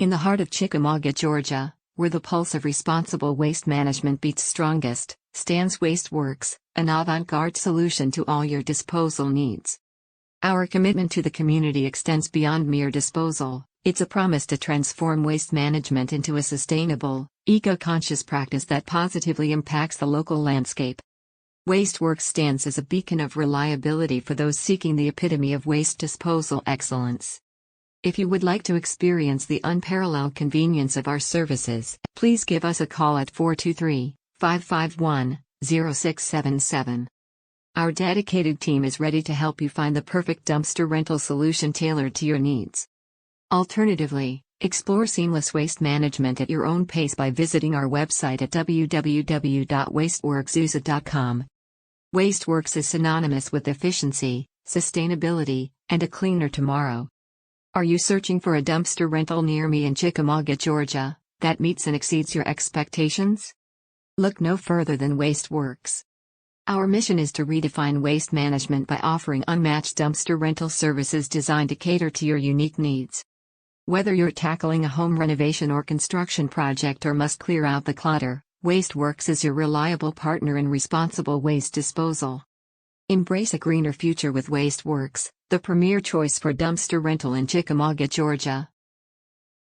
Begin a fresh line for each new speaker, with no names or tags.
In the heart of Chickamauga, Georgia, where the pulse of responsible waste management beats strongest, stands Waste Worx, an avant-garde solution to all your disposal needs. Our commitment to the community extends beyond mere disposal. It's a promise to transform waste management into a sustainable, eco-conscious practice that positively impacts the local landscape. Waste Worx stands as a beacon of reliability for those seeking the epitome of waste disposal excellence. If you would like to experience the unparalleled convenience of our services, please give us a call at 423-551-0677. Our dedicated team is ready to help you find the perfect dumpster rental solution tailored to your needs. Alternatively, explore seamless waste management at your own pace by visiting our website at www.wasteworxusa.com. Waste Worx is synonymous with efficiency, sustainability, and a cleaner tomorrow. Are you searching for a dumpster rental near me in Chickamauga, Georgia, that meets and exceeds your expectations? Look no further than Waste Worx. Our mission is to redefine waste management by offering unmatched dumpster rental services designed to cater to your unique needs. Whether you're tackling a home renovation or construction project or must clear out the clutter, Waste Worx is your reliable partner in responsible waste disposal. Embrace a greener future with Waste Worx, the premier choice for dumpster rental in Chickamauga, Georgia.